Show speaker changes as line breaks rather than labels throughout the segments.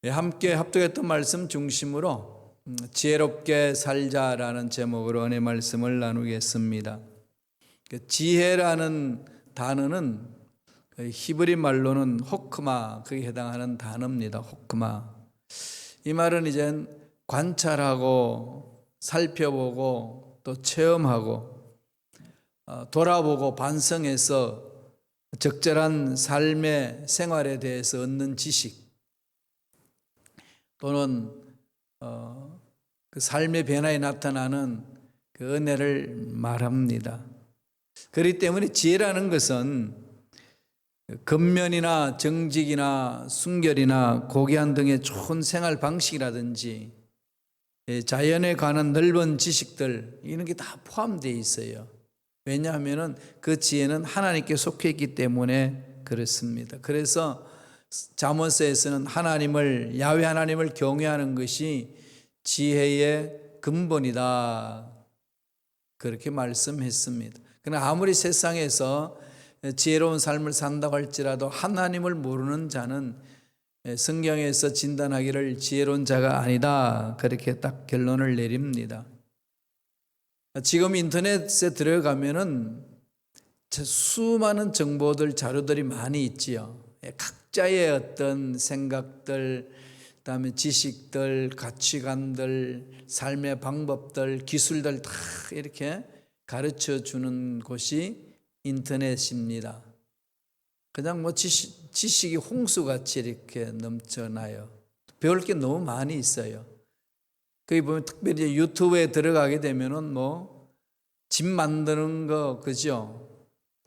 함께 합독했던 말씀 중심으로 지혜롭게 살자라는 제목으로 은혜 말씀을 나누겠습니다. 지혜라는 단어는 히브리 말로는 호크마, 그에 해당하는 단어입니다. 호크마. 이 말은 이젠 관찰하고 살펴보고 또 체험하고 돌아보고 반성해서 적절한 삶의 생활에 대해서 얻는 지식 또는 그 삶의 변화에 나타나는 그 은혜를 말합니다. 그렇기 때문에 지혜라는 것은 근면이나 정직이나 순결이나 고귀한 등의 좋은 생활 방식이라든지 자연에 관한 넓은 지식들 이런 게 다 포함되어 있어요. 왜냐하면 그 지혜는 하나님께 속해 있기 때문에 그렇습니다. 그래서 잠언서에서는 야훼 하나님을 경외하는 것이 지혜의 근본이다, 그렇게 말씀했습니다. 그러나 아무리 세상에서 지혜로운 삶을 산다고 할지라도 하나님을 모르는 자는 성경에서 진단하기를 지혜로운 자가 아니다, 그렇게 딱 결론을 내립니다. 지금 인터넷에 들어가면은 수많은 정보들, 자료들이 많이 있지요. 각자의 어떤 생각들, 그다음에 지식들, 가치관들, 삶의 방법들, 기술들 다 이렇게 가르쳐 주는 곳이 인터넷입니다. 그냥 지식이 홍수같이 이렇게 넘쳐나요. 배울 게 너무 많이 있어요. 거기 보면 특별히 유튜브에 들어가게 되면은 집 만드는 거, 그죠?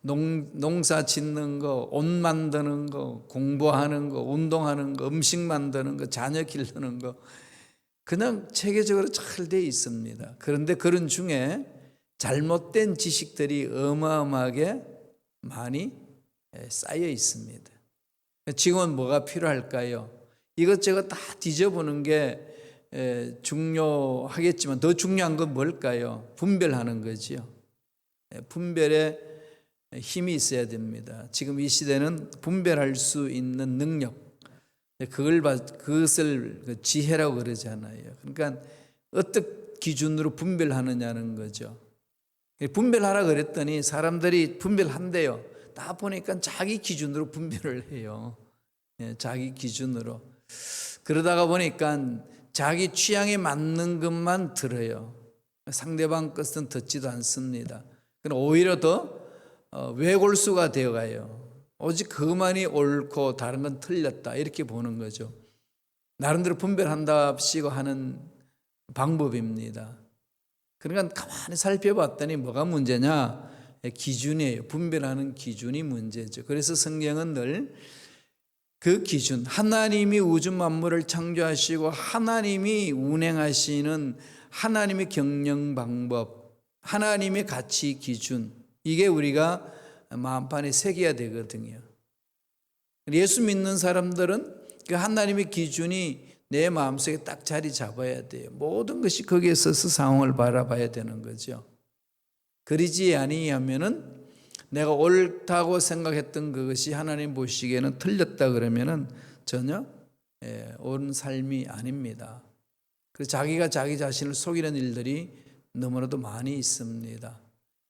농사 짓는 거, 옷 만드는 거, 공부하는 거, 운동하는 거, 음식 만드는 거, 자녀 기르는 거, 그냥 체계적으로 잘 돼 있습니다. 그런데 그런 중에 잘못된 지식들이 어마어마하게 많이 쌓여 있습니다. 지금은 뭐가 필요할까요? 이것저것 다 뒤져보는 게 중요하겠지만 더 중요한 건 뭘까요? 분별하는 거지요. 분별에 힘이 있어야 됩니다. 지금 이 시대는 분별할 수 있는 능력, 그것을 지혜라고 그러잖아요. 그러니까 어떤 기준으로 분별하느냐는 거죠. 분별하라 그랬더니 사람들이 분별한대요. 다 보니까 자기 기준으로 분별을 해요. 자기 기준으로. 그러다가 보니까 자기 취향에 맞는 것만 들어요. 상대방 것은 듣지도 않습니다. 오히려 더 외골수가 되어가요. 오직 그만이 옳고 다른 건 틀렸다, 이렇게 보는 거죠. 나름대로 분별한답시고 하는 방법입니다. 그러니까 가만히 살펴봤더니 뭐가 문제냐? 기준이에요. 분별하는 기준이 문제죠. 그래서 성경은 늘 그 기준, 하나님이 우주 만물을 창조하시고 하나님이 운행하시는 하나님의 경영 방법, 하나님의 가치 기준, 이게 우리가 마음판에 새겨야 되거든요. 예수 믿는 사람들은 그 하나님의 기준이 내 마음속에 딱 자리 잡아야 돼요. 모든 것이 거기에 서서 상황을 바라봐야 되는 거죠. 그러지 아니하면은 내가 옳다고 생각했던 그것이 하나님 보시기에는 틀렸다 그러면은 전혀 옳은 삶이 아닙니다. 그래서 자기가 자기 자신을 속이는 일들이 너무나도 많이 있습니다.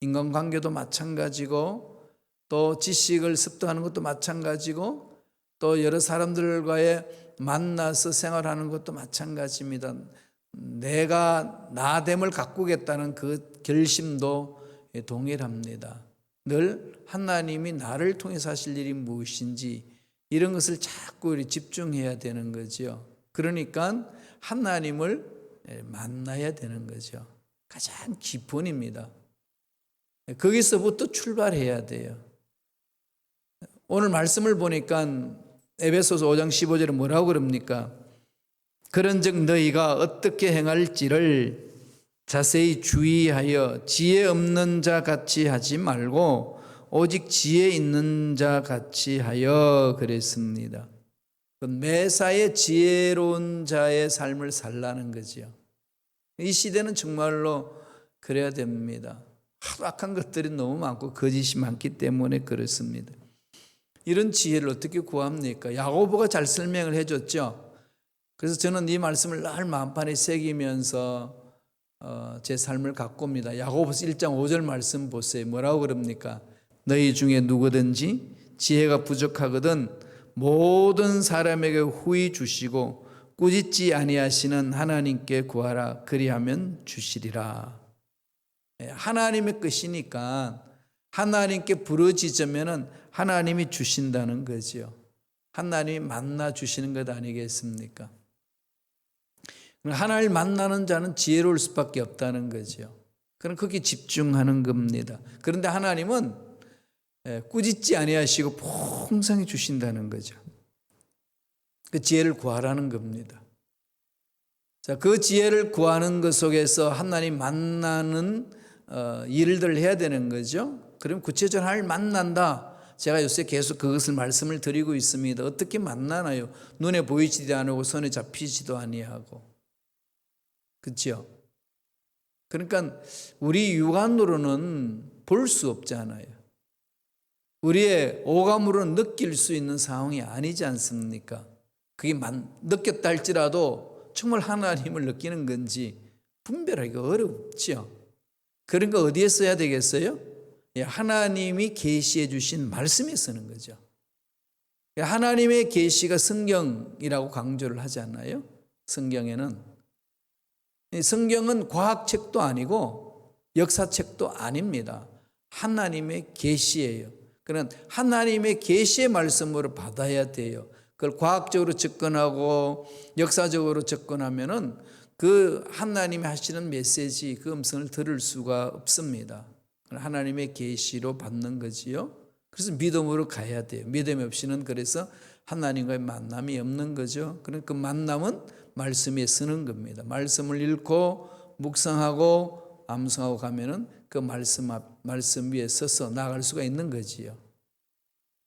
인간관계도 마찬가지고 또 지식을 습득하는 것도 마찬가지고 또 여러 사람들과의 만나서 생활하는 것도 마찬가지입니다. 내가 나됨을 가꾸겠다는 그 결심도 동일합니다. 늘 하나님이 나를 통해서 하실 일이 무엇인지 이런 것을 자꾸 우리 집중해야 되는 거죠. 그러니까 하나님을 만나야 되는 거죠. 가장 기본입니다. 거기서부터 출발해야 돼요. 오늘 말씀을 보니까 에베소서 5장 15절에 뭐라고 그럽니까? 그런즉 너희가 어떻게 행할지를 자세히 주의하여 지혜 없는 자 같이 하지 말고 오직 지혜 있는 자 같이 하여 그랬습니다. 매사에 지혜로운 자의 삶을 살라는 거죠. 이 시대는 정말로 그래야 됩니다. 하도 악한 것들이 너무 많고 거짓이 많기 때문에 그렇습니다. 이런 지혜를 어떻게 구합니까? 야고보가 잘 설명을 해줬죠. 그래서 저는 이 말씀을 늘 마음판에 새기면서 제 삶을 가꿉니다. 야고보서 1장 5절 말씀 보세요. 뭐라고 그럽니까? 너희 중에 누구든지 지혜가 부족하거든 모든 사람에게 후히 주시고 꾸짖지 아니하시는 하나님께 구하라. 그리하면 주시리라. 하나님의 것이니까 하나님께 부르짖으면 하나님이 주신다는 거죠. 하나님이 만나 주시는 것 아니겠습니까? 하나님을 만나는 자는 지혜로울 수밖에 없다는 거죠. 그럼 거기에 집중하는 겁니다. 그런데 하나님은 꾸짖지 아니하시고 풍성히 주신다는 거죠. 그 지혜를 구하라는 겁니다. 자, 그 지혜를 구하는 것 속에서 하나님 만나는 일들을 해야 되는 거죠. 그럼 구체적으로 하나님을 만난다. 제가 요새 계속 그것을 말씀을 드리고 있습니다. 어떻게 만나나요? 눈에 보이지도 않고 손에 잡히지도 아니하고. 그렇죠? 그러니까 우리 육안으로는 볼 수 없잖아요. 우리의 오감으로는 느낄 수 있는 상황이 아니지 않습니까? 그게 느꼈다 할지라도 정말 하나님을 느끼는 건지 분별하기가 어렵죠. 그런 거 어디에 써야 되겠어요? 하나님이 계시해 주신 말씀에 쓰는 거죠. 하나님의 계시가 성경이라고 강조를 하지 않나요? 성경은 과학책도 아니고 역사책도 아닙니다. 하나님의 계시예요. 그런 하나님의 계시의 말씀으로 받아야 돼요. 그걸 과학적으로 접근하고 역사적으로 접근하면은 그 하나님이 하시는 메시지, 그 음성을 들을 수가 없습니다. 하나님의 계시로 받는 거지요. 그래서 믿음으로 가야 돼요. 믿음 없이는 그래서 하나님과의 만남이 없는 거죠. 그러니까 그 만남은 말씀에 쓰는 겁니다. 말씀을 읽고 묵상하고 암송하고 가면은 그 말씀 위에 서서 나갈 수가 있는 거지요.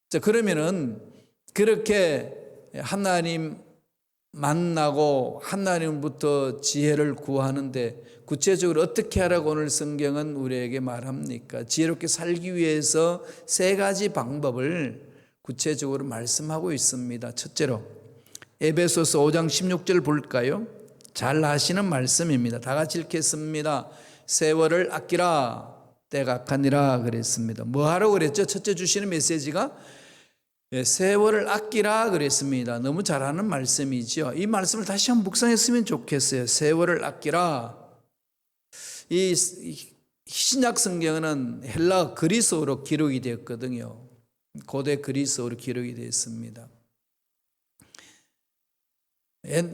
자, 그러면은 그렇게 하나님 만나고 하나님부터 지혜를 구하는데 구체적으로 어떻게 하라고 오늘 성경은 우리에게 말합니까? 지혜롭게 살기 위해서 세 가지 방법을 구체적으로 말씀하고 있습니다. 첫째로 에베소서 5장 16절 볼까요? 잘 아시는 말씀입니다. 다 같이 읽겠습니다. 세월을 아끼라 때가 악하니라 그랬습니다. 뭐 하라고 그랬죠? 첫째 주시는 메시지가 세월을 아끼라 그랬습니다. 너무 잘하는 말씀이죠. 이 말씀을 다시 한번 묵상했으면 좋겠어요. 세월을 아끼라. 이 신약 성경은 헬라 그리스어로 기록이 되었거든요. 고대 그리스어로 기록이 되었습니다.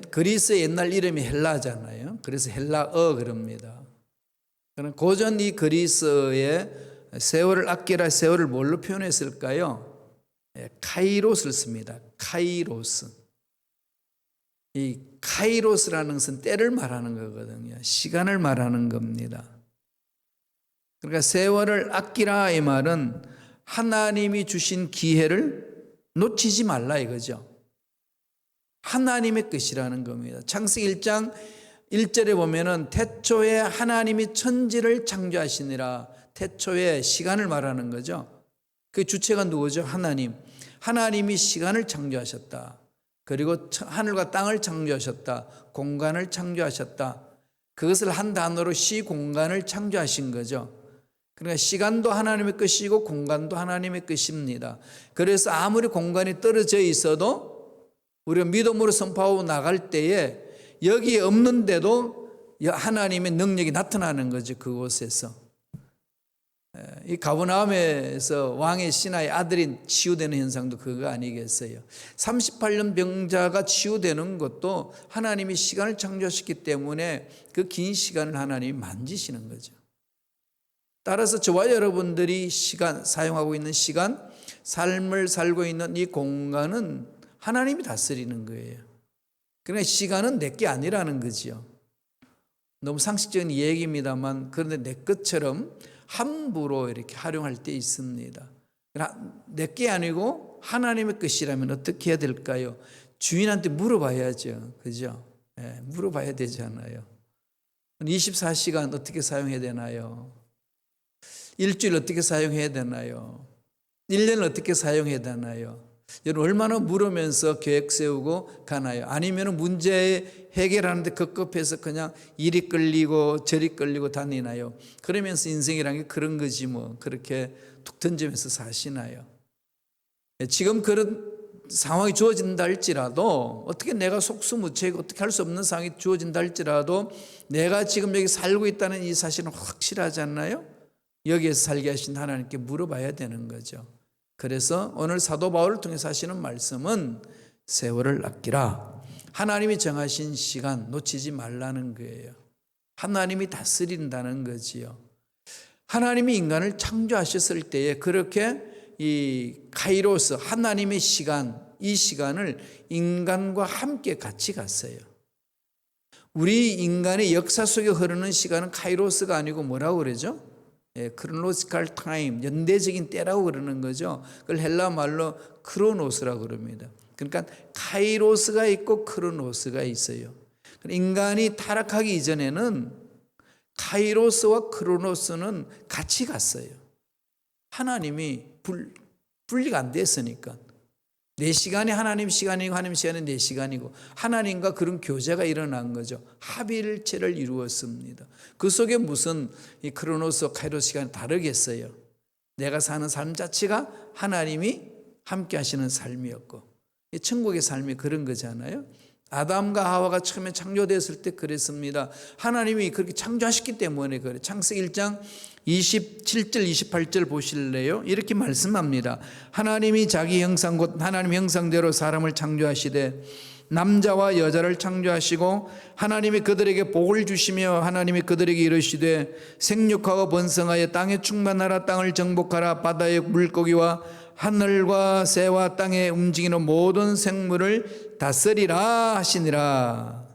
그리스 옛날 이름이 헬라잖아요. 그래서 헬라어 그럽니다. 그럼 고전 이 그리스어에 세월을 아끼라 세월을 뭘로 표현했을까요? 카이로스를 씁니다. 카이로스. 이 카이로스라는 것은 때를 말하는 거거든요. 시간을 말하는 겁니다. 그러니까 세월을 아끼라 이 말은 하나님이 주신 기회를 놓치지 말라 이거죠. 하나님의 것이라는 겁니다. 창세기 1장 1절에 보면은 태초에 하나님이 천지를 창조하시니라. 태초에 시간을 말하는 거죠. 그 주체가 누구죠? 하나님. 하나님이 시간을 창조하셨다. 그리고 하늘과 땅을 창조하셨다. 공간을 창조하셨다. 그것을 한 단어로 시공간을 창조하신 거죠. 그러니까 시간도 하나님의 것이고 공간도 하나님의 것입니다. 그래서 아무리 공간이 떨어져 있어도 우리가 믿음으로 선포하고 나갈 때에 여기에 없는데도 하나님의 능력이 나타나는 거죠. 그곳에서. 이 가버나움에서 왕의 신하의 아들이 치유되는 현상도 그거 아니겠어요? 38년 병자가 치유되는 것도 하나님이 시간을 창조하셨기 때문에 그 긴 시간을 하나님이 만지시는 거죠. 따라서 저와 여러분들이 사용하고 있는 시간, 삶을 살고 있는 이 공간은 하나님이 다스리는 거예요. 그러니까 시간은 내게 아니라는 거죠. 너무 상식적인 얘기입니다만 그런데 내 것처럼 함부로 이렇게 활용할 때 있습니다. 내게 아니고 하나님의 것이라면 어떻게 해야 될까요? 주인한테 물어봐야죠. 그죠? 물어봐야 되잖아요. 24시간 어떻게 사용해야 되나요? 일주일 어떻게 사용해야 되나요? 1년 어떻게 사용해야 되나요? 여러분 얼마나 물으면서 계획 세우고 가나요? 아니면 문제 해결하는데 급급해서 그냥 이리 끌리고 저리 끌리고 다니나요? 그러면서 인생이라는 게 그런 거지 뭐 그렇게 툭 던지면서 사시나요? 지금 그런 상황이 주어진다 할지라도 어떻게 내가 속수무책 어떻게 할 수 없는 상황이 주어진다 할지라도 내가 지금 여기 살고 있다는 이 사실은 확실하지 않나요? 여기에서 살게 하신 하나님께 물어봐야 되는 거죠. 그래서 오늘 사도 바울을 통해서 하시는 말씀은 세월을 아끼라. 하나님이 정하신 시간 놓치지 말라는 거예요. 하나님이 다스린다는 거지요. 하나님이 인간을 창조하셨을 때에 그렇게 이 카이로스 하나님의 시간, 이 시간을 인간과 함께 같이 갔어요. 우리 인간의 역사 속에 흐르는 시간은 카이로스가 아니고 뭐라고 그러죠? 크로노시칼 타임, 연대적인 때라고 그러는 거죠. 그걸 헬라 말로 크로노스라고 그럽니다. 그러니까 카이로스가 있고 크로노스가 있어요. 인간이 타락하기 이전에는 카이로스와 크로노스는 같이 갔어요. 하나님이 분리가 안 됐으니까. 내 시간이 하나님 시간이고 하나님 시간이 내 시간이고 하나님과 그런 교제가 일어난 거죠. 합일체를 이루었습니다. 그 속에 무슨 이 크로노스 카이로스 시간이 다르겠어요. 내가 사는 삶 자체가 하나님이 함께 하시는 삶이었고 천국의 삶이 그런 거잖아요. 아담과 하와가 처음에 창조됐을 때 그랬습니다. 하나님이 그렇게 창조하셨기 때문에 그래요. 창세기 1장 27절 28절 보실래요? 이렇게 말씀합니다. 하나님이 자기 형상 곧 하나님 형상대로 사람을 창조하시되 남자와 여자를 창조하시고 하나님이 그들에게 복을 주시며 하나님이 그들에게 이르시되 생육하고 번성하여 땅에 충만하라 땅을 정복하라 바다의 물고기와 하늘과 새와 땅에 움직이는 모든 생물을 다스리라 하시니라.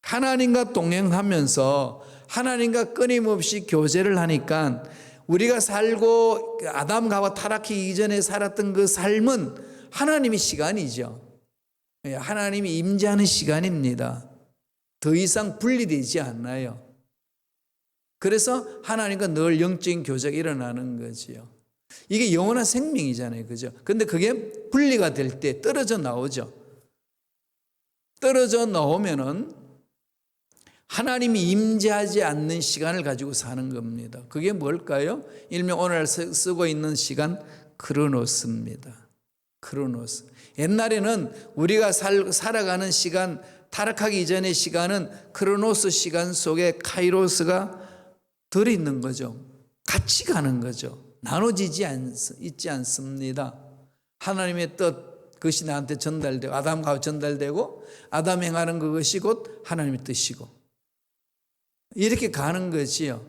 하나님과 동행하면서 하나님과 끊임없이 교제를 하니까 우리가 살고 아담과 하와 타락하기 이전에 살았던 그 삶은 하나님의 시간이죠. 하나님이 임재하는 시간입니다. 더 이상 분리되지 않나요? 그래서 하나님과 늘 영적인 교제가 일어나는 거지요. 이게 영원한 생명이잖아요. 그죠? 근데 그게 분리가 될 때 떨어져 나오죠. 떨어져 나오면은 하나님이 임재하지 않는 시간을 가지고 사는 겁니다. 그게 뭘까요? 일명 오늘 쓰고 있는 시간 크로노스입니다. 크로노스. 옛날에는 우리가 살아가는 시간, 타락하기 이전의 시간은 크로노스 시간 속에 카이로스가 들어있는 거죠. 같이 가는 거죠. 나눠지지 있지 않습니다. 하나님의 뜻, 그것이 나한테 전달되고 아담과 전달되고 아담 행하는 그것이 곧 하나님의 뜻이고 이렇게 가는 거지요.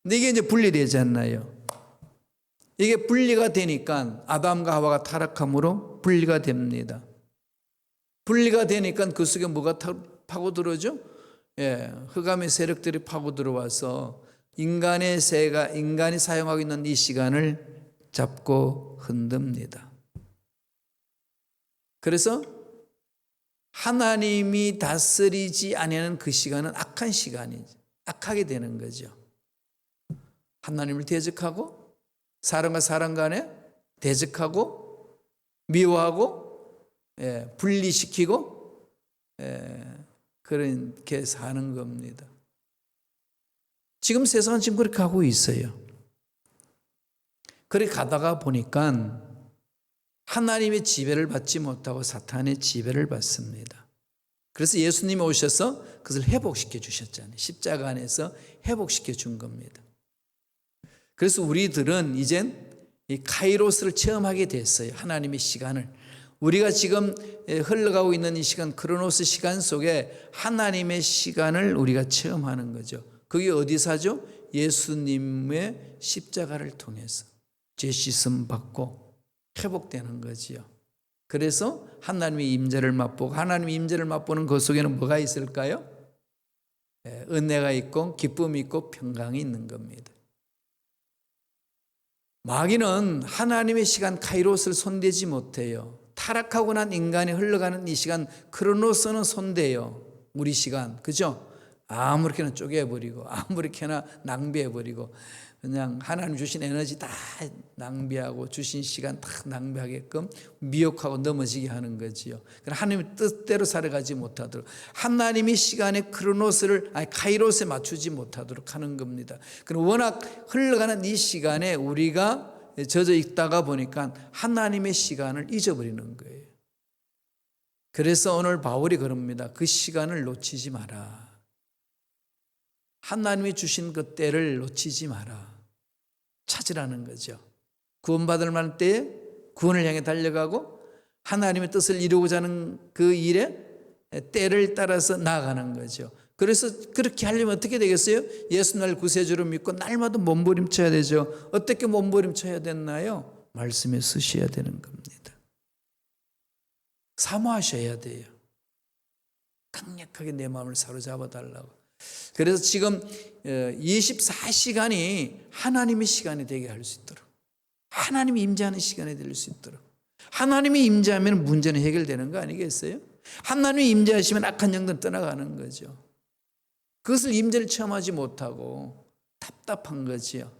근데 이게 이제 분리되지 않나요? 이게 분리가 되니까 아담과 하와가 타락함으로 분리가 됩니다. 분리가 되니까 그 속에 뭐가 파고들어죠? 흑암의 세력들이 파고들어와서 인간이 사용하고 있는 이 시간을 잡고 흔듭니다. 그래서 하나님이 다스리지 아니하는 그 시간은 악한 시간이죠. 악하게 되는 거죠. 하나님을 대적하고 사람과 사람 간에 대적하고 미워하고 분리시키고 그렇게 사는 겁니다. 지금 세상은 지금 그렇게 하고 있어요. 그렇게 가다가 보니까 하나님의 지배를 받지 못하고 사탄의 지배를 받습니다. 그래서 예수님이 오셔서 그것을 회복시켜 주셨잖아요. 십자가 안에서 회복시켜 준 겁니다. 그래서 우리들은 이젠 이 카이로스를 체험하게 됐어요. 하나님의 시간을. 우리가 지금 흘러가고 있는 이 시간, 크로노스 시간 속에 하나님의 시간을 우리가 체험하는 거죠. 그게 어디서 하죠? 예수님의 십자가를 통해서 죄 씻음 받고 회복되는 거지요. 그래서 하나님의 임재를 맛보고 하나님의 임재를 맛보는 그 속에는 뭐가 있을까요? 은혜가 있고 기쁨이 있고 평강이 있는 겁니다. 마귀는 하나님의 시간 카이로스를 손대지 못해요. 타락하고 난 인간이 흘러가는 이 시간 크로노스는 손대요. 우리 시간, 그죠? 아무렇게나 쪼개버리고 아무렇게나 낭비해버리고 그냥 하나님 주신 에너지 다 낭비하고 주신 시간 다 낭비하게끔 미혹하고 넘어지게 하는 거지요. 하나님의 뜻대로 살아가지 못하도록 하나님이 시간의 카이로스에 맞추지 못하도록 하는 겁니다. 그럼 워낙 흘러가는 이 시간에 우리가 젖어 있다가 보니까 하나님의 시간을 잊어버리는 거예요. 그래서 오늘 바울이 그럽니다. 그 시간을 놓치지 마라. 하나님이 주신 그 때를 놓치지 마라. 찾으라는 거죠. 구원받을 만한 때에 구원을 향해 달려가고 하나님의 뜻을 이루고자 하는 그 일에 때를 따라서 나아가는 거죠. 그래서 그렇게 하려면 어떻게 되겠어요? 예수 날 구세주로 믿고 날마다 몸부림쳐야 되죠. 어떻게 몸부림쳐야 됐나요? 말씀에 쓰셔야 되는 겁니다. 사모하셔야 돼요. 강력하게 내 마음을 사로잡아 달라고. 그래서 지금 24시간이 하나님의 시간이 되게 할 수 있도록, 하나님이 임재하는 시간이 될 수 있도록. 하나님이 임재하면 문제는 해결되는 거 아니겠어요? 하나님이 임재하시면 악한 영들은 떠나가는 거죠. 그것을 임재를 체험하지 못하고 답답한 거지요.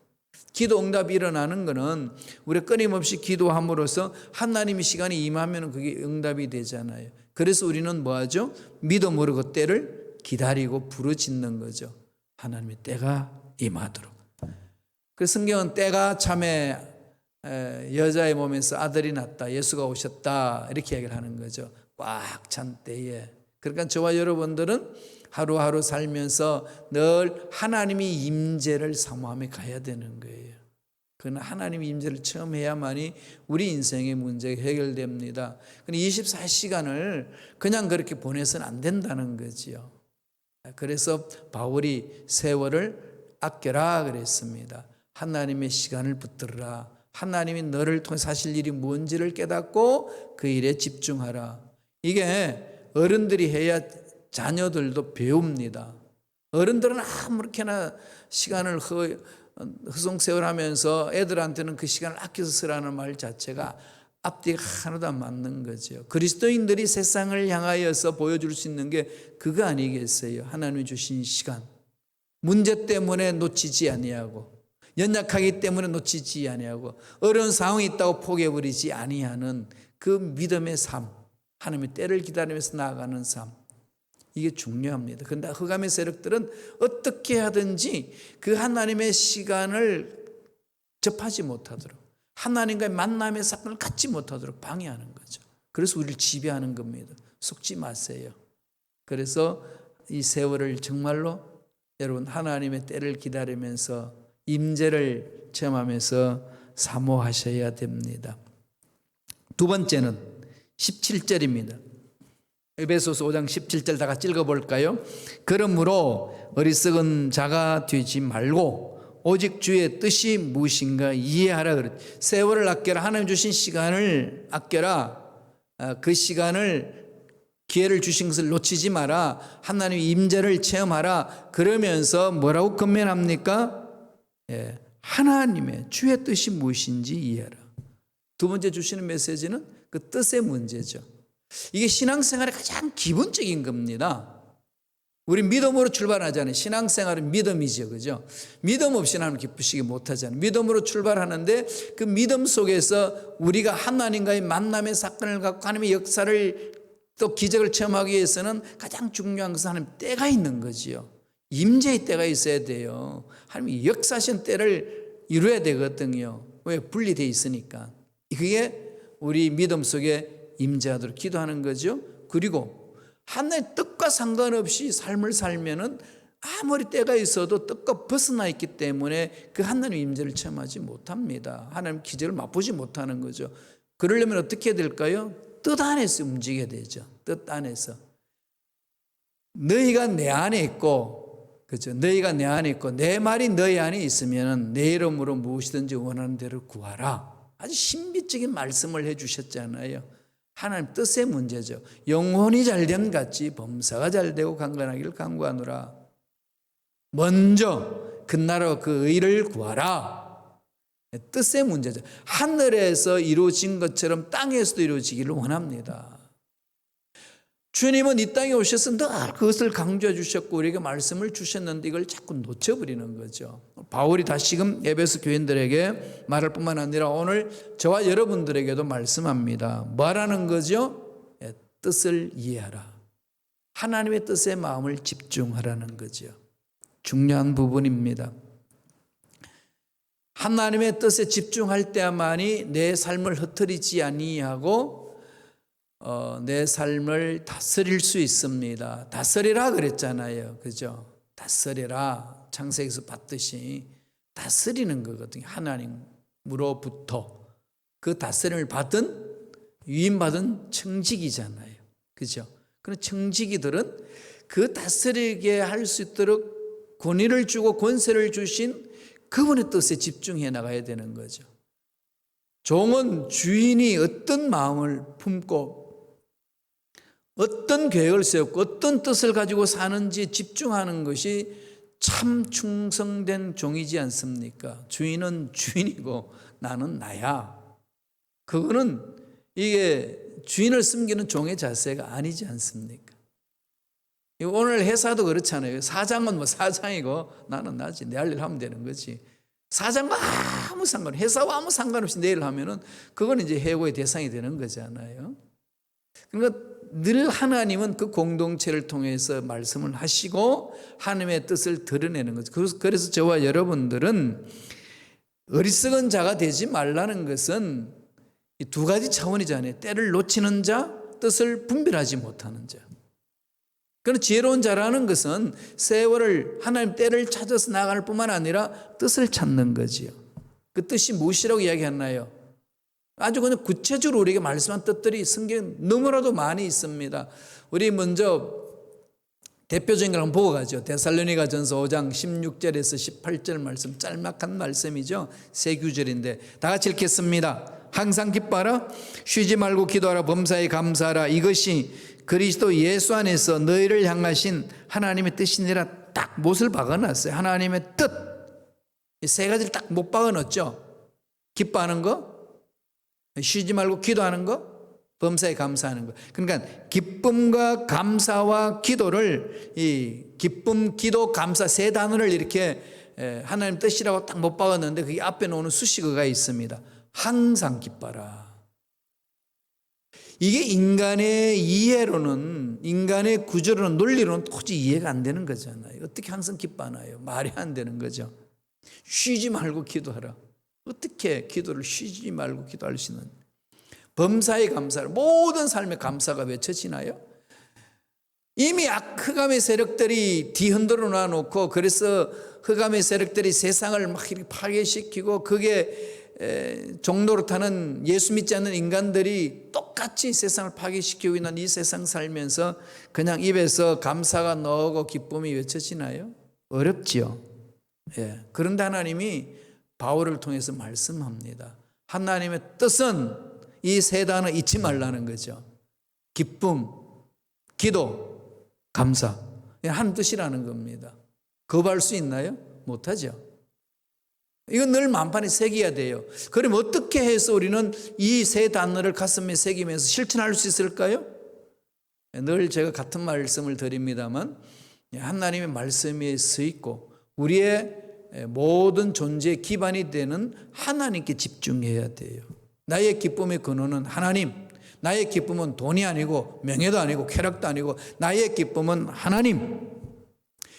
기도 응답이 일어나는 것은 우리가 끊임없이 기도함으로써 하나님의 시간이 임하면 그게 응답이 되잖아요. 그래서 우리는 뭐하죠? 믿음으로 그 때를 기다리고 부르짖는 거죠. 하나님의 때가 임하도록. 그 성경은 때가 참에 여자의 몸에서 아들이 났다, 예수가 오셨다 이렇게 얘기를 하는 거죠. 꽉 찬 때에. 그러니까 저와 여러분들은 하루하루 살면서 늘 하나님이 임재를 사모하며 가야 되는 거예요. 그건 하나님의 임재를 처음 해야만이 우리 인생의 문제가 해결됩니다. 24시간을 그냥 그렇게 보내서는 안 된다는 거지요. 그래서 바울이 세월을 아껴라 그랬습니다. 하나님의 시간을 붙들어라. 하나님이 너를 통해 사실 일이 뭔지를 깨닫고 그 일에 집중하라. 이게 어른들이 해야 자녀들도 배웁니다. 어른들은 아무렇게나 시간을 허송세월하면서 애들한테는 그 시간을 아껴서 쓰라는 말 자체가 앞뒤가 하나도 안 맞는 거죠. 그리스도인들이 세상을 향하여서 보여줄 수 있는 게 그거 아니겠어요? 하나님이 주신 시간. 문제 때문에 놓치지 아니하고, 연약하기 때문에 놓치지 아니하고, 어려운 상황이 있다고 포기해버리지 아니하는 그 믿음의 삶, 하나님의 때를 기다리면서 나아가는 삶, 이게 중요합니다. 그런데 흑암의 세력들은 어떻게 하든지 그 하나님의 시간을 접하지 못하도록, 하나님과의 만남의 사건을 갖지 못하도록 방해하는 거죠. 그래서 우리를 지배하는 겁니다. 속지 마세요. 그래서 이 세월을 정말로 여러분 하나님의 때를 기다리면서 임재를 체험하면서 사모하셔야 됩니다. 두 번째는 17절입니다. 에베소서 5장 17절 다 같이 읽어볼까요? 그러므로 어리석은 자가 되지 말고 오직 주의 뜻이 무엇인가 이해하라 그랬. 세월을 아껴라. 하나님 주신 시간을 아껴라. 그 시간을 기회를 주신 것을 놓치지 마라. 하나님의 임재를 체험하라. 그러면서 뭐라고 권면합니까? 하나님의 주의 뜻이 무엇인지 이해하라. 두 번째 주시는 메시지는 그 뜻의 문제죠. 이게 신앙생활의 가장 기본적인 겁니다. 우리 믿음으로 출발하잖아요. 신앙생활은 믿음이죠. 그죠? 믿음 없이는 하나님 기쁘시게 못하잖아요. 믿음으로 출발하는데 그 믿음 속에서 우리가 하나님과의 만남의 사건을 갖고 하나님의 역사를 또 기적을 체험하기 위해서는 가장 중요한 것은 하나님 때가 있는 거지요. 임재의 때가 있어야 돼요. 하나님이 역사하신 때를 이루어야 되거든요. 왜? 분리되어 있으니까. 그게 우리 믿음 속에 임재하도록 기도하는 거죠. 그리고 하나님의 뜻과 상관없이 삶을 살면은 아무리 때가 있어도 뜻과 벗어나 있기 때문에 그 하나님의 임재를 체험하지 못합니다. 하나님 기적을 맛보지 못하는 거죠. 그러려면 어떻게 해야 될까요? 뜻 안에서 움직여야 되죠. 뜻 안에서. 너희가 내 안에 있고, 그렇죠? 너희가 내 안에 있고 내 말이 너희 안에 있으면 내 이름으로 무엇이든지 원하는 대로 구하라. 아주 신비적인 말씀을 해 주셨잖아요. 하나님 뜻의 문제죠. 영혼이 잘됨 같이 범사가 잘되고 강건하기를 간구하노라. 먼저 그 나라와 그 의를 구하라. 뜻의 문제죠. 하늘에서 이루어진 것처럼 땅에서도 이루어지기를 원합니다. 주님은 이 땅에 오셔서 늘 그것을 강조해 주셨고 우리에게 말씀을 주셨는데 이걸 자꾸 놓쳐버리는 거죠. 바울이 다시금 에베소 교인들에게 말할 뿐만 아니라 오늘 저와 여러분들에게도 말씀합니다. 뭐라는 거죠? 뜻을 이해하라. 하나님의 뜻에 마음을 집중하라는 거죠. 중요한 부분입니다. 하나님의 뜻에 집중할 때만이 내 삶을 흐트리지 아니하고 내 삶을 다스릴 수 있습니다. 다스리라 그랬잖아요. 그죠? 다스리라. 창세기에서 봤듯이 다스리는 거거든요. 하나님으로부터 그 다스림을 위임받은 청지기잖아요. 그죠? 그런 청지기들은 그 다스리게 할 수 있도록 권위를 주고 권세를 주신 그분의 뜻에 집중해 나가야 되는 거죠. 종은 주인이 어떤 마음을 품고 어떤 계획을 세웠고 어떤 뜻을 가지고 사는지 집중하는 것이 참 충성된 종이지 않습니까? 주인은 주인이고 나는 나야. 그거는 이게 주인을 섬기는 종의 자세가 아니지 않습니까? 오늘 회사도 그렇잖아요. 사장은 뭐 사장이고 나는 나지. 내 할 일 하면 되는 거지. 사장과 아무 상관, 회사와 아무 상관없이 내 일을 하면은 그건 이제 해고의 대상이 되는 거잖아요. 그러니까 늘 하나님은 그 공동체를 통해서 말씀을 하시고 하나님의 뜻을 드러내는 거죠. 그래서 저와 여러분들은 어리석은 자가 되지 말라는 것은 이 두 가지 차원이잖아요. 때를 놓치는 자, 뜻을 분별하지 못하는 자. 그런 지혜로운 자라는 것은 세월을 하나님 때를 찾아서 나갈 뿐만 아니라 뜻을 찾는 거지요. 그 뜻이 무엇이라고 이야기했나요? 아주 그냥 구체적으로 우리에게 말씀한 뜻들이 성경에 너무나도 많이 있습니다. 우리 먼저 대표적인 걸 한번 보고 가죠. 데살로니가 전서 5장 16절에서 18절 말씀, 짤막한 말씀이죠. 세 구절인데 다 같이 읽겠습니다. 항상 기뻐하라, 쉬지 말고 기도하라, 범사에 감사하라. 이것이 그리스도 예수 안에서 너희를 향하신 하나님의 뜻이니라. 딱 못을 박아놨어요. 하나님의 뜻. 이 세 가지를 딱 못 박아놨죠. 기뻐하는 거, 쉬지 말고 기도하는 거, 범사에 감사하는 거. 그러니까 기쁨과 감사와 기도를 이 기쁨, 기도, 감사 세 단어를 이렇게 하나님 뜻이라고 딱 못 박았는데 그 앞에 놓는 수식어가 있습니다. 항상 기뻐라. 이게 인간의 이해로는, 인간의 구조로는, 논리로는 도저히 이해가 안 되는 거잖아요. 어떻게 항상 기뻐하나요? 말이 안 되는 거죠. 쉬지 말고 기도하라. 어떻게 기도를 쉬지 말고 기도할 수 있는? 범사에 감사를, 모든 삶의 감사가 외쳐지나요? 이미 흑암의 세력들이 뒤흔들어 놔놓고, 그래서 흑암의 세력들이 세상을 막 이렇게 파괴시키고, 그게 종로로 타는 예수 믿지 않는 인간들이 똑같이 세상을 파괴시키고 있는 이 세상 살면서 그냥 입에서 감사가 나오고 기쁨이 외쳐지나요? 어렵지요. 예. 그런데 하나님이 바울을 통해서 말씀합니다. 하나님의 뜻은 이 세 단어 잊지 말라는 거죠. 기쁨, 기도, 감사. 한 뜻이라는 겁니다. 거부할 수 있나요? 못하죠. 이건 늘 만판에 새겨야 돼요. 그럼 어떻게 해서 우리는 이 세 단어를 가슴에 새기면서 실천할 수 있을까요? 늘 제가 같은 말씀을 드립니다만 하나님의 말씀에 서 있고 우리의 모든 존재의 기반이 되는 하나님께 집중해야 돼요. 나의 기쁨의 근원은 하나님. 나의 기쁨은 돈이 아니고 명예도 아니고 쾌락도 아니고 나의 기쁨은 하나님.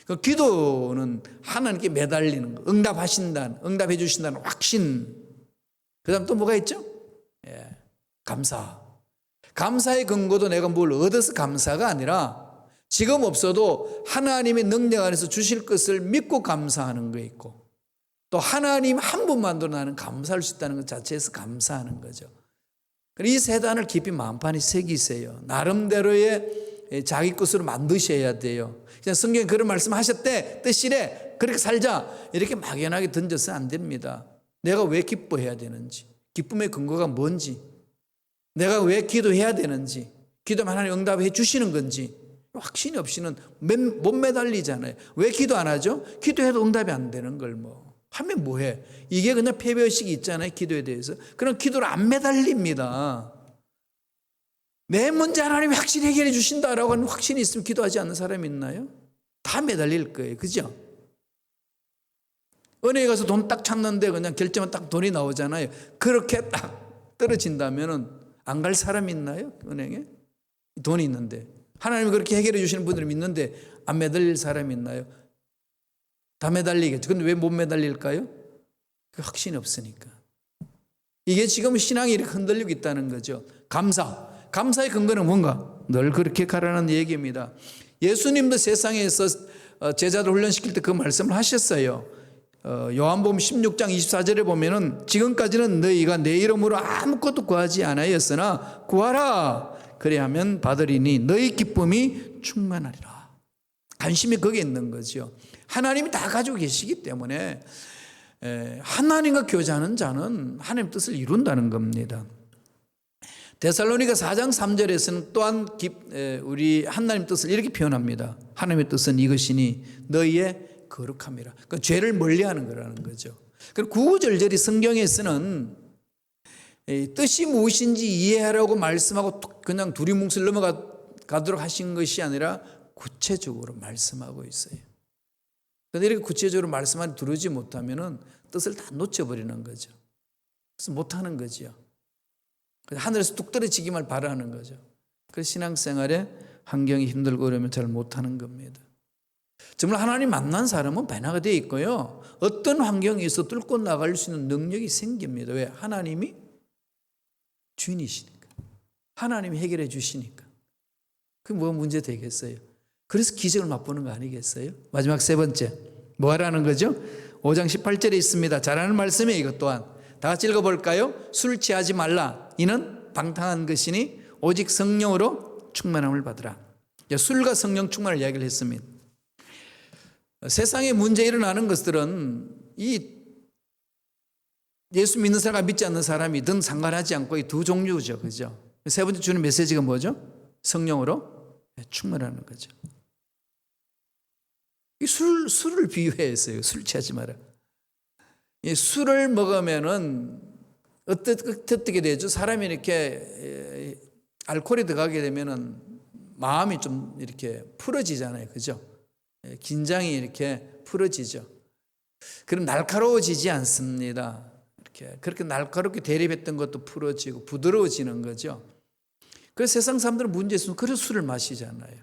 그 기도는 하나님께 매달리는 거, 응답해 주신다는 확신. 그 다음 또 뭐가 있죠? 예, 감사. 감사의 근거도 내가 뭘 얻어서 감사가 아니라 지금 없어도 하나님의 능력 안에서 주실 것을 믿고 감사하는 거 있고 또 하나님 한 분만도 나는 감사할 수 있다는 것 자체에서 감사하는 거죠. 이 세 단을 깊이 마음판에 새기세요. 나름대로의 자기 것으로 만드셔야 돼요. 그냥 성경에 그런 말씀 하셨대. 뜻이래. 그렇게 살자. 이렇게 막연하게 던져서는 안 됩니다. 내가 왜 기뻐해야 되는지, 기쁨의 근거가 뭔지, 내가 왜 기도해야 되는지, 기도하면 하나님 응답해 주시는 건지 확신이 없이는 못 매달리잖아요. 왜 기도 안 하죠? 기도해도 응답이 안 되는 걸 하면 뭐해? 이게 그냥 패배의식이 있잖아요. 기도에 대해서. 그럼 기도를 안 매달립니다. 내 문제 하나님이 확실히 해결해 주신다라고 하는 확신이 있으면 기도하지 않는 사람이 있나요? 다 매달릴 거예요. 그죠? 은행에 가서 돈 딱 찾는데 그냥 결제만 딱 돈이 나오잖아요. 그렇게 딱 떨어진다면 안 갈 사람이 있나요? 은행에? 돈이 있는데. 하나님이 그렇게 해결해 주시는 분들이 있는데 안 매달릴 사람이 있나요? 다 매달리겠죠. 근데 왜 못 매달릴까요? 그 확신이 없으니까. 이게 지금 신앙이 이렇게 흔들리고 있다는 거죠. 감사의 근거는 뭔가? 늘 그렇게 가라는 얘기입니다. 예수님도 세상에서 제자들 훈련시킬 때 그 말씀을 하셨어요. 요한복음 16장 24절에 보면은 지금까지는 너희가 내 이름으로 아무것도 구하지 않았으나 구하라 그리하면 받으리니 너희 기쁨이 충만하리라. 관심이 거기에 있는 거죠. 하나님이 다 가지고 계시기 때문에 하나님과 교제하는 자는 하나님 뜻을 이룬다는 겁니다. 데살로니가 4장 3절에서는 또한 우리 하나님 뜻을 이렇게 표현합니다. 하나님의 뜻은 이것이니 너희의 거룩함이라. 그러니까 죄를 멀리하는 거라는 거죠. 그리고 구구절절히 성경에서는 뜻이 무엇인지 이해하라고 말씀하고 그냥 두리뭉술 넘어가도록 하신 것이 아니라 구체적으로 말씀하고 있어요. 그런데 이렇게 구체적으로 말씀을 두르지 못하면 뜻을 다 놓쳐버리는 거죠. 그래서 못하는 거죠. 하늘에서 뚝 떨어지기만 바라는 거죠. 그래서 신앙생활에 환경이 힘들고 그러면 잘 못하는 겁니다. 정말 하나님 만난 사람은 변화가 되어 있고요. 어떤 환경에서 뚫고 나갈 수 있는 능력이 생깁니다. 왜? 하나님이 주인이시니까. 하나님이 해결해 주시니까. 그게 뭐 문제 되겠어요? 그래서 기적을 맛보는 거 아니겠어요? 마지막 세 번째. 뭐 하라는 거죠? 5장 18절에 있습니다. 잘하는 말씀이에요. 이것 또한. 다 같이 읽어볼까요? 술 취하지 말라. 이는 방탕한 것이니 오직 성령으로 충만함을 받으라. 술과 성령 충만을 이야기를 했습니다. 세상에 문제 일어나는 것들은 이 예수 믿는 사람과 믿지 않는 사람이든 상관하지 않고 이 두 종류죠. 그죠? 세 번째 주는 메시지가 뭐죠? 성령으로 충만하는 거죠. 이 술을 비유했어요. 술 취하지 마라. 이 술을 먹으면은 어떻게 되죠? 사람이 이렇게 알코올이 들어가게 되면은 마음이 좀 이렇게 풀어지잖아요. 그죠? 긴장이 이렇게 풀어지죠. 그럼 날카로워지지 않습니다. 이렇게 그렇게 날카롭게 대립했던 것도 풀어지고 부드러워지는 거죠. 그래서 세상 사람들은 문제 있으면 그래서 술을 마시잖아요.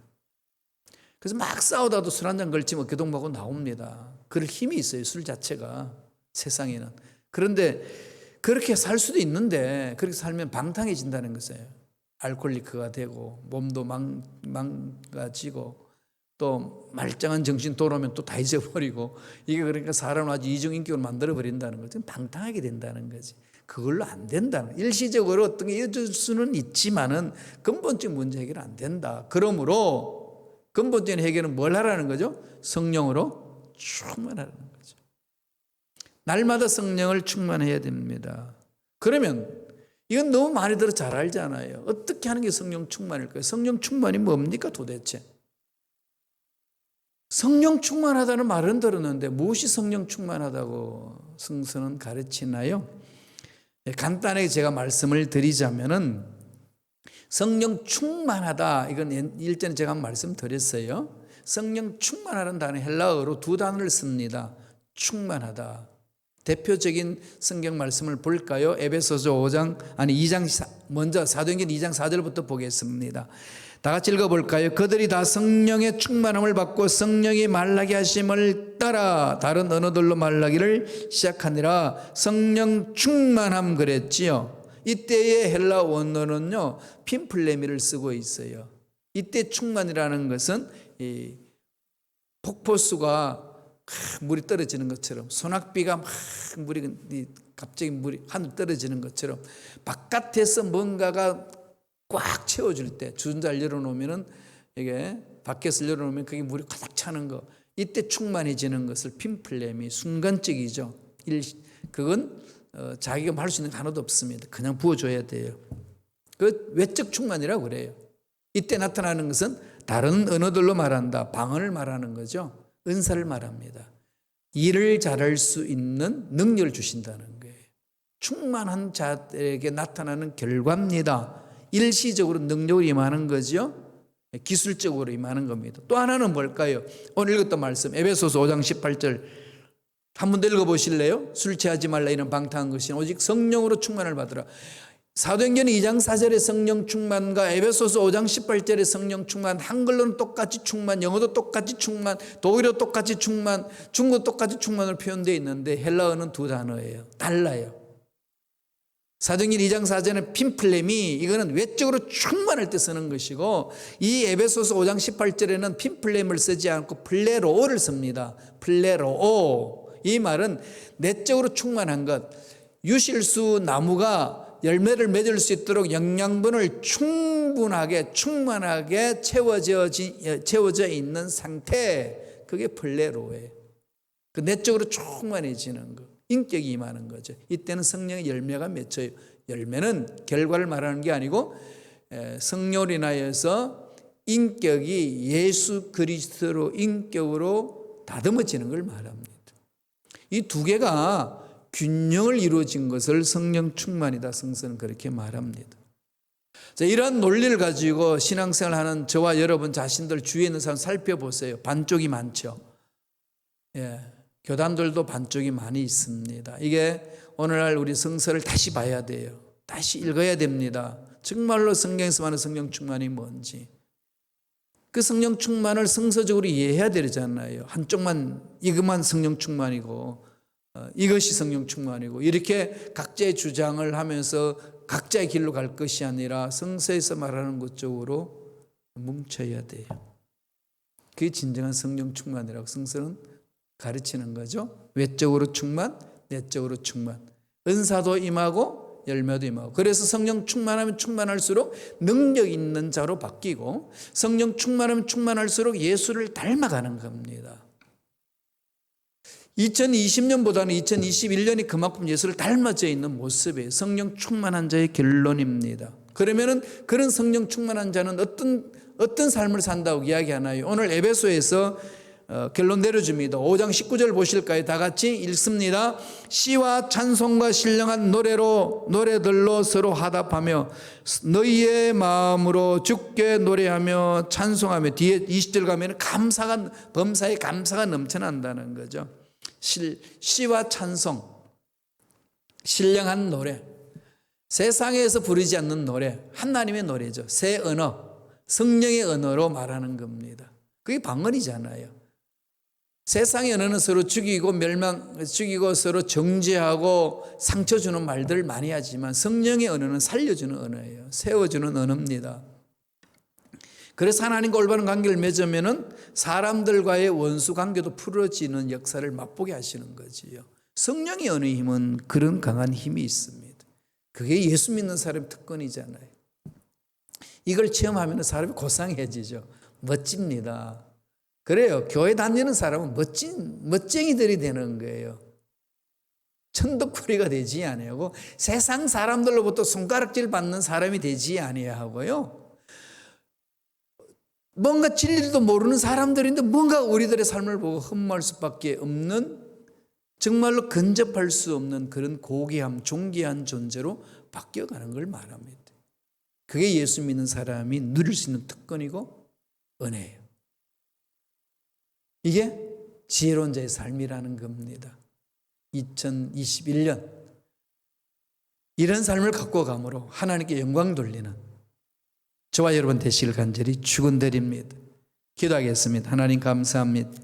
그래서 막 싸우다도 술 한 잔 걸치면 교동하고 나옵니다. 그럴 힘이 있어요. 술 자체가 세상에는. 그런데 그렇게 살 수도 있는데 그렇게 살면 방탕해진다는 거예요. 알코올리크가 되고 몸도 망가지고 또 말짱한 정신 돌아오면 또 다 잊어버리고 이게 그러니까 사람을 아주 이중인격으로 만들어버린다는 거죠. 방탕하게 된다는 거지. 그걸로 안 된다는. 일시적으로 어떤 게 이어질 수는 있지만은 근본적인 문제 해결은 안 된다. 그러므로 근본적인 해결은 뭘 하라는 거죠? 성령으로 충만하라는 거죠. 날마다 성령을 충만해야 됩니다. 그러면 이건 너무 많이 들어 잘 알잖아요. 어떻게 하는 게 성령 충만일까요? 성령 충만이 뭡니까 도대체? 성령 충만하다는 말은 들었는데 무엇이 성령 충만하다고 성서는 가르치나요? 간단하게 제가 말씀을 드리자면은 성령 충만하다 이건 일전에 제가 말씀드렸어요. 성령 충만하는 단어 헬라어로 두 단어를 씁니다. 충만하다. 대표적인 성경 말씀을 볼까요? 에베소서 2장 먼저 사도행전 2장 4절부터 보겠습니다. 다 같이 읽어볼까요? 그들이 다 성령의 충만함을 받고 성령이 말라게 하심을 따라 다른 언어들로 말라기를 시작하니라. 성령 충만함 그랬지요. 이때의 헬라 원어는요 핀플레미를 쓰고 있어요. 이때 충만이라는 것은 이 폭포수가 물이 떨어지는 것처럼 소낙비가 막 갑자기 물이 하늘 떨어지는 것처럼 바깥에서 뭔가가 꽉 채워줄 때 주전자를 열어놓으면은 이게 밖에서 열어놓으면 그게 물이 가득 차는 거 이때 충만해지는 것을 핀플레미 순간적이죠. 그건 자기가 할 수 있는 게 하나도 없습니다. 그냥 부어줘야 돼요. 그 외적 충만이라고 그래요. 이때 나타나는 것은 다른 언어들로 말한다. 방언을 말하는 거죠. 은사를 말합니다. 일을 잘할 수 있는 능력을 주신다는 거예요. 충만한 자들에게 나타나는 결과입니다. 일시적으로 능력으로 임하는 거죠. 기술적으로 임하는 겁니다. 또 하나는 뭘까요? 오늘 읽었던 말씀 에베소서 5장 18절 한 번 더 읽어보실래요? 술 취하지 말라 이는 방탕한 것이 오직 성령으로 충만을 받으라. 사도행전 2장 4절의 성령 충만과 에베소서 5장 18절의 성령 충만, 한글로는 똑같이 충만, 영어도 똑같이 충만, 독일어도 똑같이 충만, 중국도 똑같이 충만으로 표현되어 있는데 헬라어는 두 단어예요. 달라요. 사도행전 2장 4절의 핀플렘이 이거는 외적으로 충만할 때 쓰는 것이고, 이 에베소서 5장 18절에는 핀플렘을 쓰지 않고 플레로오를 씁니다. 플레로오. 이 말은 내적으로 충만한 것. 유실수 나무가 열매를 맺을 수 있도록 영양분을 충만하게 채워져 있는 상태, 그게 플레로예요. 그 내적으로 충만해지는 것, 인격이 임하는 거죠. 이때는 성령의 열매가 맺혀요. 열매는 결과를 말하는 게 아니고 성령으로 인하여서 인격이 예수 그리스도로 인격으로 다듬어지는 걸 말합니다. 이 두 개가 균형을 이루어진 것을 성령 충만이다. 성서는 그렇게 말합니다. 자, 이런 논리를 가지고 신앙생활 하는 저와 여러분 자신들 주위에 있는 사람 살펴보세요. 반쪽이 많죠. 예, 교단들도 반쪽이 많이 있습니다. 이게 오늘날 우리 성서를 다시 봐야 돼요. 다시 읽어야 됩니다. 정말로 성경에서 말하는 성령 충만이 뭔지. 그 성령 충만을 성서적으로 이해해야 되잖아요. 한쪽만 이것만 성령 충만이고 이것이 성령 충만이고 이렇게 각자의 주장을 하면서 각자의 길로 갈 것이 아니라 성서에서 말하는 것 쪽으로 뭉쳐야 돼요. 그게 진정한 성령 충만이라고 성서는 가르치는 거죠. 외적으로 충만, 내적으로 충만. 은사도 임하고 열매도 임하고. 그래서 성령 충만하면 충만할수록 능력 있는 자로 바뀌고, 성령 충만하면 충만할수록 예수를 닮아가는 겁니다. 2020년보다는 2021년이 그만큼 예수를 닮아져 있는 모습이에요. 성령 충만한 자의 결론입니다. 그러면은 그런 성령 충만한 자는 어떤 삶을 산다고 이야기하나요? 오늘 에베소에서 결론 내려줍니다. 5장 19절 보실까요? 다 같이 읽습니다. 시와 찬송과 신령한 노래들로 서로 화답하며 너희의 마음으로 주께 노래하며 찬송하며, 뒤에 20절 가면 범사에 감사가 넘쳐난다는 거죠. 시와 찬송, 신령한 노래, 세상에서 부르지 않는 노래, 하나님의 노래죠. 새 언어, 성령의 언어로 말하는 겁니다. 그게 방언이잖아요. 세상의 언어는 서로 죽이고 서로 정죄하고 상처 주는 말들을 많이 하지만 성령의 언어는 살려주는 언어예요. 세워주는 언어입니다. 그래서 하나님과 올바른 관계를 맺으면은 사람들과의 원수 관계도 풀어지는 역사를 맛보게 하시는 거지요. 성령의 언어의 힘은 그런 강한 힘이 있습니다. 그게 예수 믿는 사람의 특권이잖아요. 이걸 체험하면 사람이 고상해지죠. 멋집니다. 그래요. 교회 다니는 사람은 멋쟁이들이 되는 거예요. 천덕꾸리가 되지 아니하고 세상 사람들로부터 손가락질 받는 사람이 되지 아니하고요. 뭔가 진리도 모르는 사람들인데 뭔가 우리들의 삶을 보고 흠모할 수밖에 없는, 정말로 근접할 수 없는 그런 고귀함, 존귀한 존재로 바뀌어가는 걸 말합니다. 그게 예수 믿는 사람이 누릴 수 있는 특권이고 은혜예요. 이게 지혜로운 자의 삶이라는 겁니다. 2021년 이런 삶을 갖고 감으로 하나님께 영광 돌리는 저와 여러분 되시길 간절히 축원드립니다. 기도하겠습니다. 하나님 감사합니다.